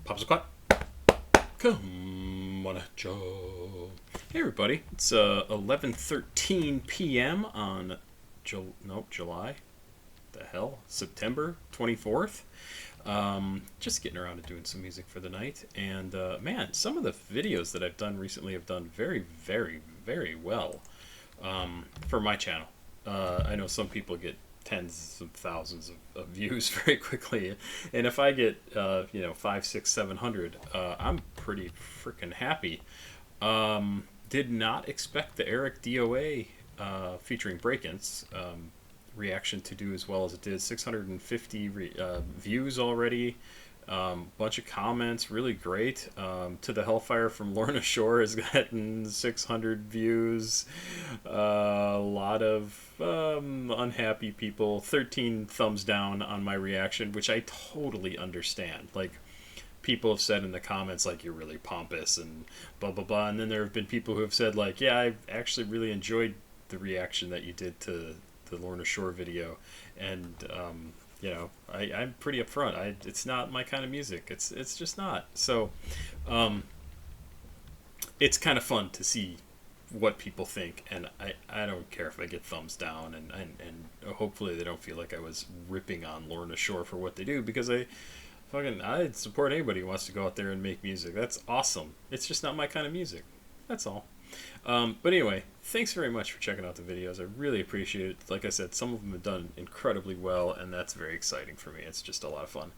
Papasquatjon. Come on, Joe. Hey everybody, it's 11:13 p.m. on July. The hell, September 24th. Just getting around to doing some music for the night, and man, some of the videos that I've done recently have done very, very, very well for my channel. I know some people get tens of thousands of views very quickly, and if I get 5, 6, 700, I'm pretty freaking happy. Did not expect the Eric DOA featuring Break-Ins reaction to do as well as it did. 650 views already. Bunch of comments, really great. To the Hellfire from Lorna Shore has gotten 600 views. A lot of unhappy people. 13 thumbs down on my reaction, which I totally understand. Like, people have said in the comments, like, you're really pompous and blah blah blah, and then there have been people who have said, like, yeah, I actually really enjoyed the reaction that you did to the Lorna Shore video, and I'm pretty upfront. It's not my kind of music. It's just not. So it's kind of fun to see what people think, and I don't care if I get thumbs down, and hopefully they don't feel like I was ripping on Lorna Shore for what they do, because I support anybody who wants to go out there and make music. That's awesome. It's just not my kind of music. That's all. But anyway, thanks very much for checking out the videos. I really appreciate it. Like I said, some of them have done incredibly well, and that's very exciting for me. It's just a lot of fun.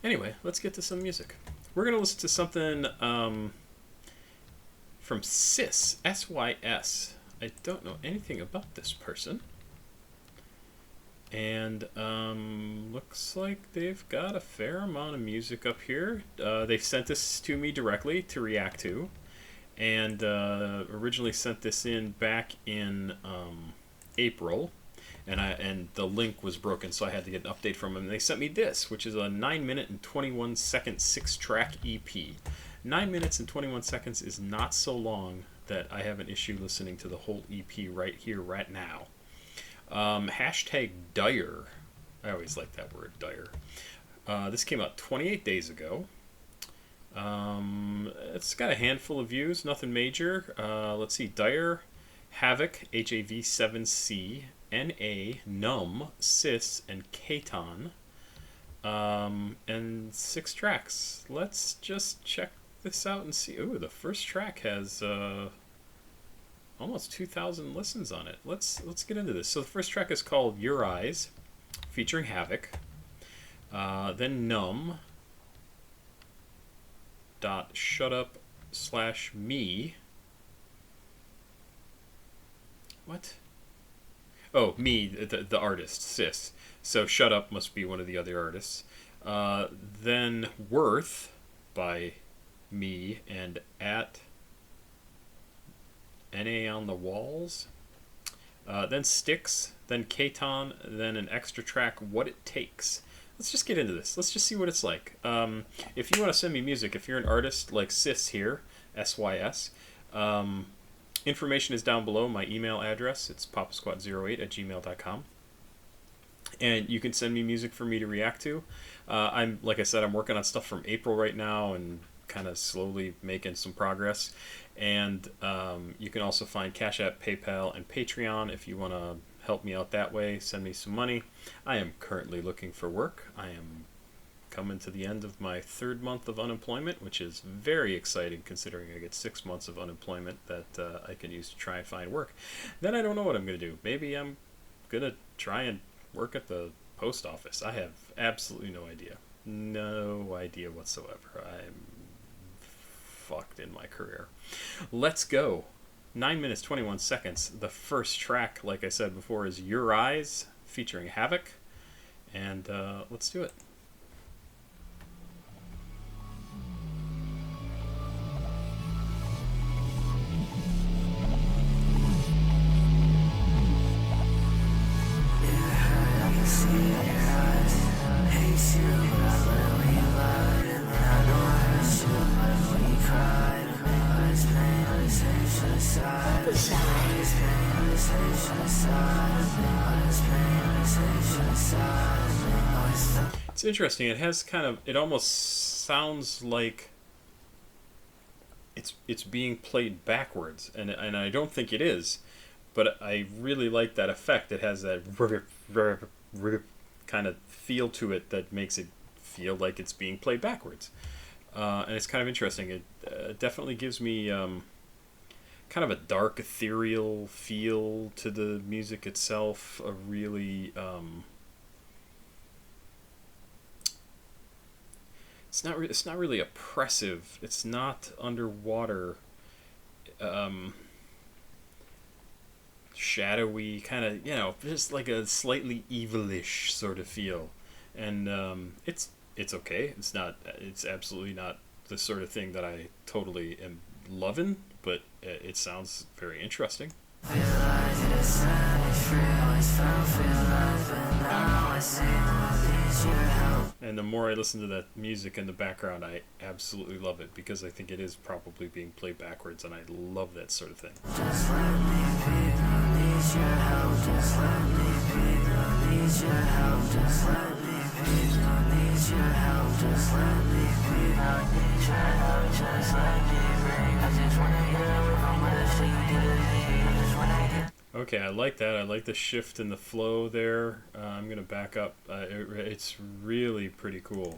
Anyway, let's get to some music. We're going to listen to something from Sys, S-Y-S. I don't know anything about this person. And looks like they've got a fair amount of music up here. They've sent this to me directly to react to, and originally sent this in back in April, and the link was broken, so I had to get an update from them. They sent me this, which is a 9 minute and 21 second 6-track EP. 9 minutes and 21 seconds is not so long that I have an issue listening to the whole EP right here, right now. Hashtag dire. I always like that word, dire. This came out 28 days ago. It's got a handful of views, nothing major. Let's see, dire, havoc, HAV7C, NA, num, sis, and katon. And 6 tracks. Let's just check this out and see. Ooh, the first track has almost 2,000 listens on it. Let's get into this. So the first track is called Your Eyes, featuring Havoc. Then Numb. .shutup/me. What? Oh, me, the artist, Sis. So Shut Up must be one of the other artists. Then Worth by me and at naonthewalls. Then Sticks, then Katon, then an extra track, What It Takes. Let's just get into this. Let's just see what it's like. If you want to send me music, if you're an artist like Sys here, S-Y-S, information is down below, my email address. It's papasquatjon08@gmail.com. And you can send me music for me to react to. Like I said, I'm working on stuff from April right now and kind of slowly making some progress. And you can also find CashApp, PayPal, and Patreon if you want to help me out that way. Send me some money. I am currently looking for work. I am coming to the end of my 3rd month of unemployment, which is very exciting considering I get 6 months of unemployment that I can use to try and find work. Then I don't know what I'm going to do. Maybe I'm going to try and work at the post office. I have absolutely no idea. No idea whatsoever. I'm fucked in my career. Let's go. 9 minutes, 21 seconds. The first track, like I said before, is Your Eyes, featuring Havoc. And let's do it. It's interesting. It has kind of. It almost sounds like it's being played backwards, and I don't think it is, but I really like that effect. It has that rip, rip, rip kind of feel to it that makes it feel like it's being played backwards, and it's kind of interesting. It definitely gives me kind of a dark, ethereal feel to the music itself. A really it's not really oppressive. It's not underwater, shadowy kind of, just like a slightly evilish sort of feel, and it's okay. It's not. It's absolutely not the sort of thing that I totally am loving, but it sounds very interesting. And the more I listen to that music in the background, I absolutely love it because I think it is probably being played backwards, and I love that sort of thing. Just let me be, no need your help. Just let me be, no need your help. Just let me be, no need your help. Just let me be, no need your help. Just let me bring. I just wanna get away from what I see you do to me. I just wanna get. Okay, I like that. I like the shift in the flow there. I'm going to back up. It's really pretty cool.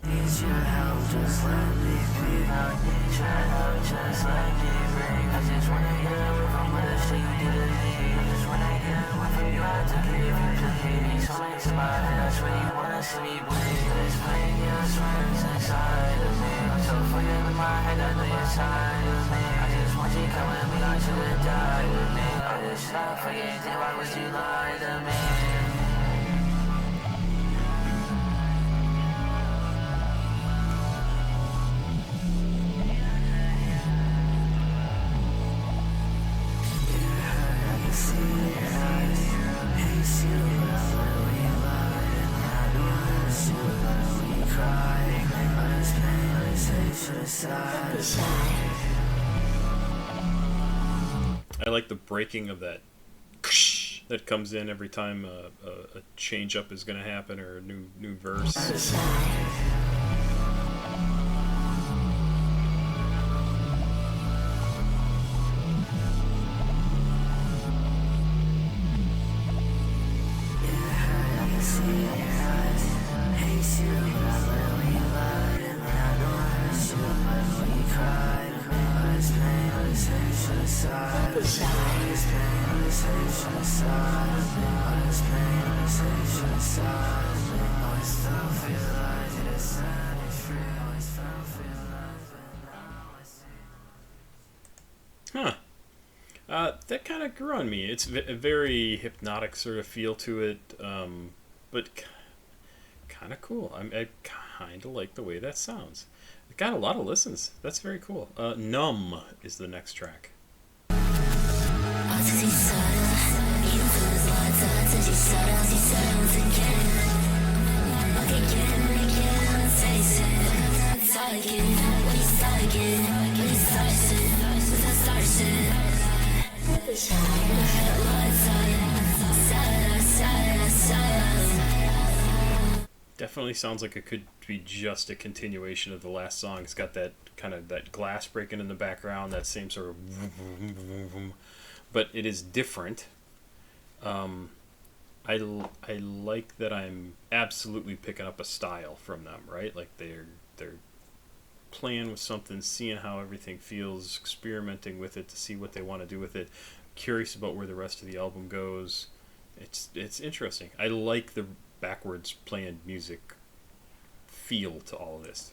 Stop forgetting, why would you lie to me? I like the breaking of that that comes in every time a change up is going to happen or a new verse. Huh. That kind of grew on me. It's a very hypnotic sort of feel to it, but kind of cool. I kind of like the way that sounds. It got a lot of listens. That's very cool. Numb is the next track. Definitely sounds like it could be just a continuation of the last song. It's got that kind of that glass breaking in the background, that same sort of, but it is different. I like that I'm absolutely picking up a style from them, right? Like they're playing with something, seeing how everything feels, experimenting with it to see what they want to do with it. Curious about where the rest of the album goes. It's interesting. I like the backwards playing music feel to all of this.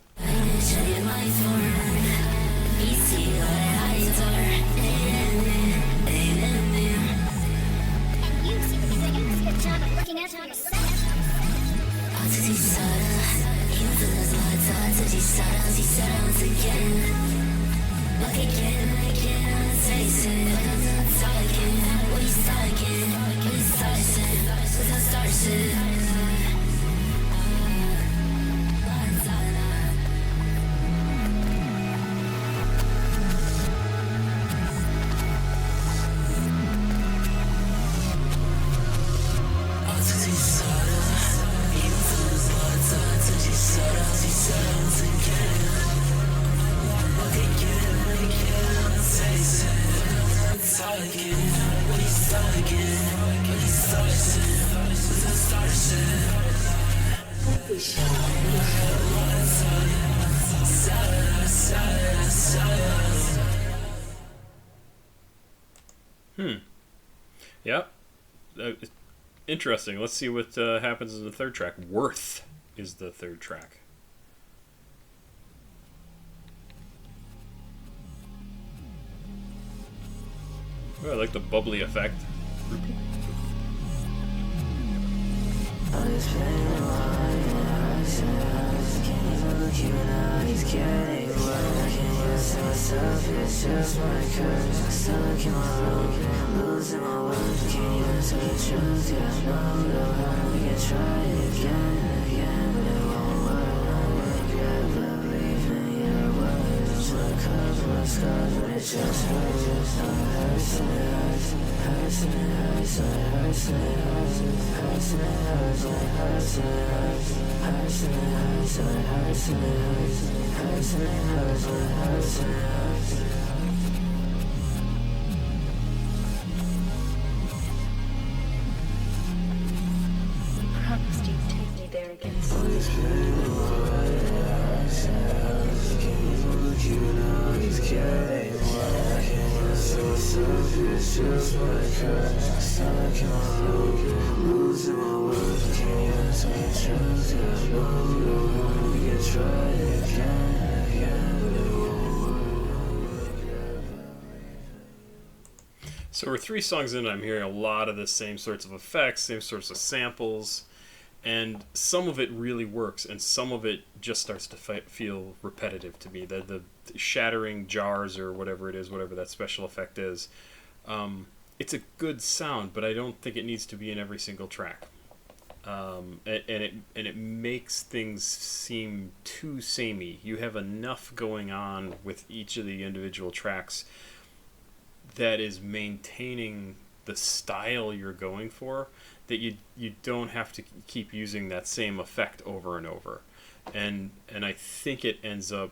Yep. Interesting. Let's see what happens in the third track. Worth is the third track. Oh, I like the bubbly effect. Promised you'd take me there again So we're 3 songs in, I'm hearing a lot of the same sorts of effects, same sorts of samples, and some of it really works, and some of it just starts to feel repetitive to me. The shattering jars or whatever it is, whatever that special effect is, it's a good sound, but I don't think it needs to be in every single track. And it makes things seem too samey. You have enough going on with each of the individual tracks that is maintaining the style you're going for, that you don't have to keep using that same effect over and over. And I think it ends up,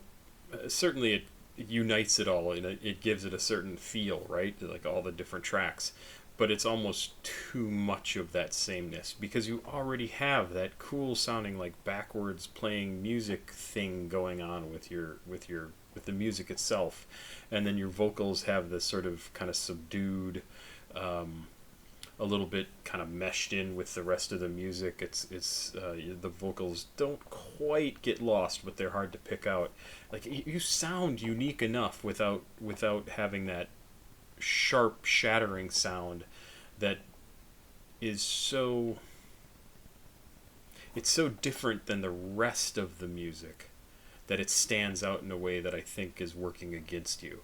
certainly it unites it all, and it gives it a certain feel, right? Like all the different tracks. But it's almost too much of that sameness, because you already have that cool sounding, like backwards playing music thing going on with the music itself, and then your vocals have this sort of kind of subdued, a little bit kind of meshed in with the rest of the music. It's the vocals don't quite get lost, but they're hard to pick out. Like you sound unique enough without having that sharp shattering sound that is so, it's so different than the rest of the music that it stands out in a way that I think is working against you,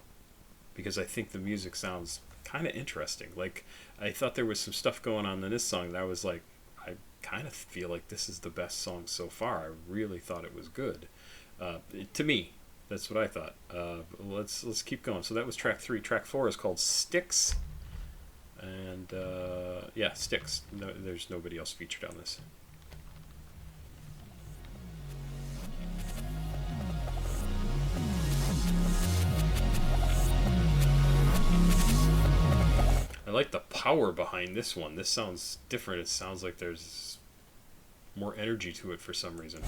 because I think the music sounds kind of interesting. Like I thought there was some stuff going on in this song that I was like, I kind of feel like this is the best song so far. I really thought it was good. To me, that's what I thought. Let's keep going. So that was track 3. Track 4 is called Sticks, and yeah, Sticks. No, there's nobody else featured on this. I like the power behind this one. This sounds different. It sounds like there's more energy to it for some reason.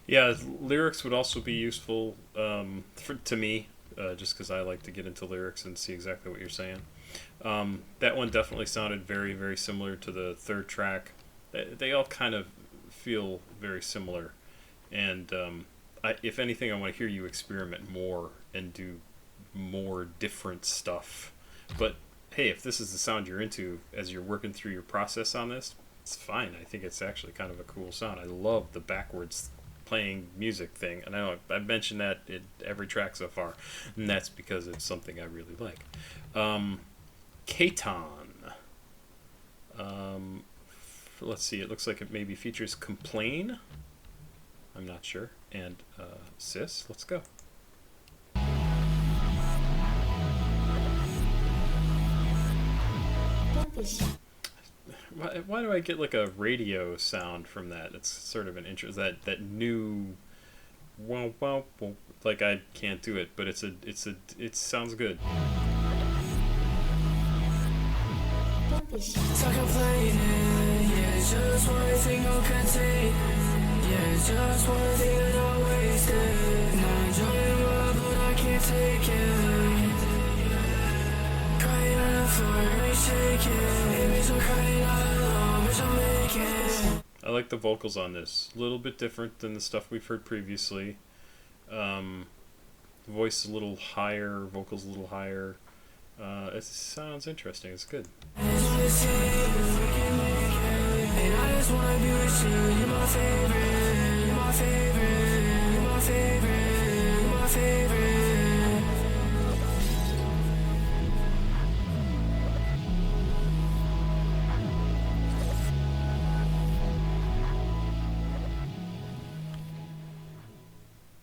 Yeah, lyrics would also be useful to me, just because I like to get into lyrics and see exactly what you're saying. That one definitely sounded very, very similar to the third track. They all kind of feel very similar, and if anything, I want to hear you experiment more and do more different stuff. But hey, if this is the sound you're into as you're working through your process on this, it's fine. I think it's actually kind of a cool sound. I love the backwards playing music thing, and I know I've mentioned that in every track so far, and that's because it's something I really like. Katon. Let's see, it looks like it maybe features Complain. I'm not sure. And Sis, let's go. Don't be shy. Why do I get like a radio sound from that? It's sort of an intro. That new, wow, wow, wow, like I can't do it, but it sounds good. Don't be shy. Stop complaining, yeah, it's just one thing you can take. Yeah, it's just one thing that I wasted. Not enjoying what, but I can't take it. Crying on the floor, we shake it. Baby, so crying out loud, wish I make it. I like the vocals on this. A little bit different than the stuff we've heard previously. Voice a little higher, vocals a little higher. It sounds interesting. It's good. And I just wanna be with you. You're my favorite. You're my favorite. You're my favorite. You're my favorite.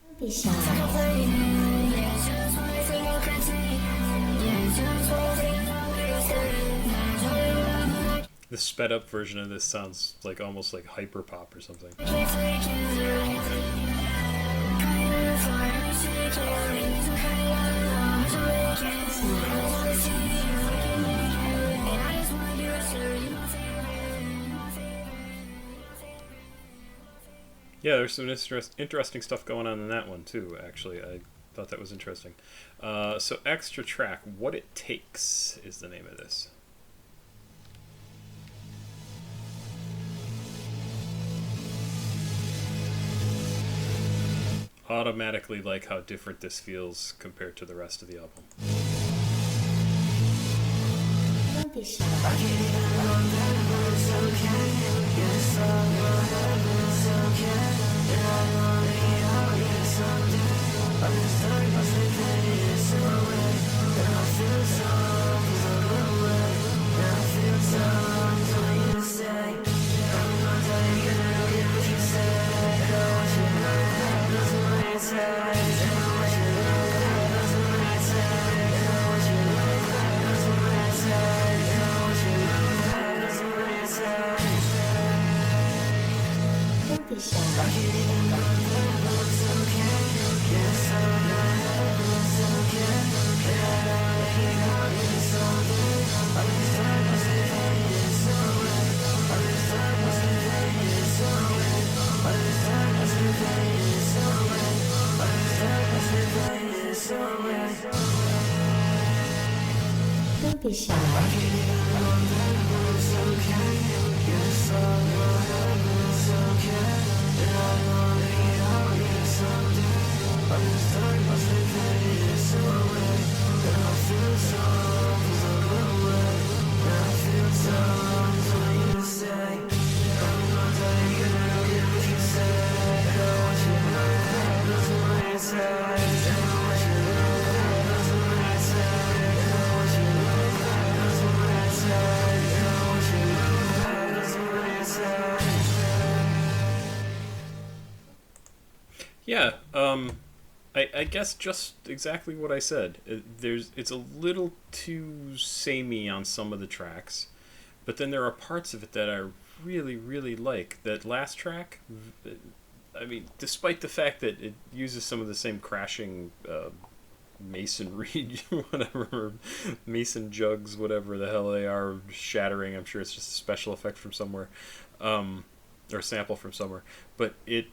Don't be shy. Stop complaining, yeah, it's just one thing you can take. Yeah, it's just one thing that I wasted. Not enjoying what, but I The sped up version of this sounds like almost like hyper pop or something. can't take it. Crying on the floor, we shake it. Baby, so crying out loud, wish I make it. I wanna see you, we can make it. And I just wanna be with you. You're my favorite. You're my favorite. You're my favorite. Yeah, there's some interesting stuff going on in that one too. Actually, I thought that was interesting. So extra track, What It Takes is the name of this. Automatically like how different this feels compared to the rest of the album. Don't be shy. Don't be shy. Don't be shy. Yeah, I guess just exactly what I said. It's a little too samey on some of the tracks, but then there are parts of it that I really, really like. That last track, I mean, despite the fact that it uses some of the same crashing masonry, whatever, mason jugs, whatever the hell they are, shattering. I'm sure it's just a special effect from somewhere, or sample from somewhere. But it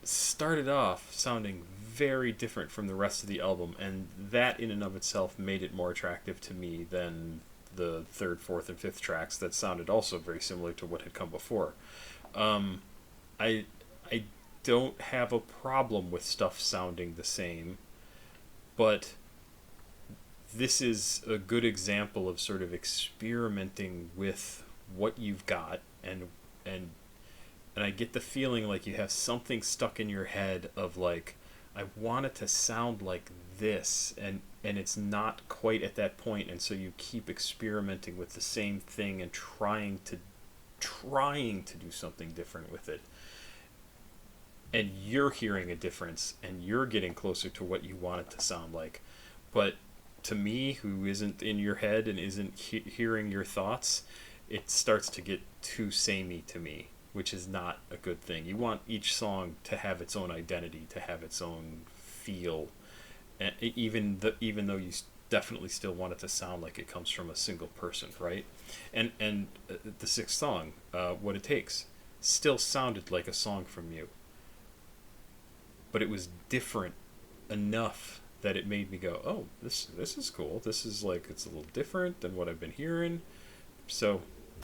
started off sounding very different from the rest of the album, and that in and of itself made it more attractive to me than the third, fourth, and fifth tracks that sounded also very similar to what had come before. Um, I I don't have a problem with stuff sounding the same, but this is a good example of sort of experimenting with what you've got, and and I get the feeling like you have something stuck in your head of like, I want it to sound like this, and it's not quite at that point, and so you keep experimenting with the same thing and trying to do something different with it, and you're hearing a difference and you're getting closer to what you want it to sound like. But to me, who isn't in your head and isn't hearing your thoughts, it starts to get too samey to me, which is not a good thing. You want each song to have its own identity, to have its own feel, and even though you definitely still want it to sound like it comes from a single person, right? And the sixth song, What It Takes, still sounded like a song from you, but it was different enough that it made me go, oh, this is cool. This is like, it's a little different than what I've been hearing. So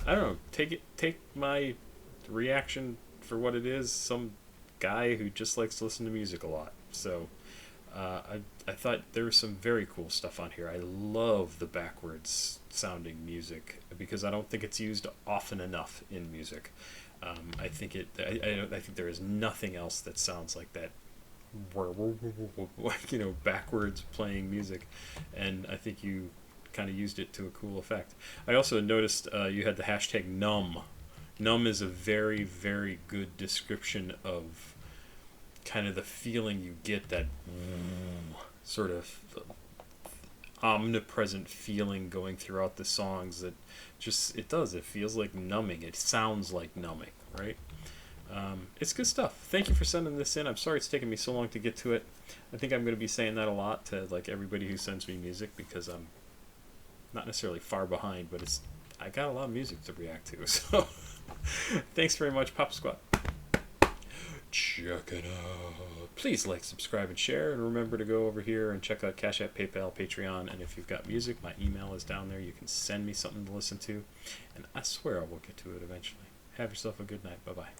I don't know. Take my reaction for what it is. Some guy who just likes to listen to music a lot. So I thought there was some very cool stuff on here. I love the backwards sounding music because I don't think it's used often enough in music. I think I think there is nothing else that sounds like that. Backwards playing music, and I think you kind of used it to a cool effect. I also noticed you had the hashtag numb. Numb is a very, very good description of kind of the feeling you get, that sort of omnipresent feeling going throughout the songs that it feels like numbing. It sounds like numbing, right? It's good stuff. Thank you for sending this in. I'm sorry it's taken me so long to get to it. I think I'm going to be saying that a lot to like everybody who sends me music, because I'm not necessarily far behind, but I got a lot of music to react to. So thanks very much, Papa Squat. Check it out. Please like, subscribe, and share, and remember to go over here and check out CashApp, PayPal, Patreon, and if you've got music, my email is down there. You can send me something to listen to, and I swear I will get to it eventually. Have yourself a good night. Bye-bye.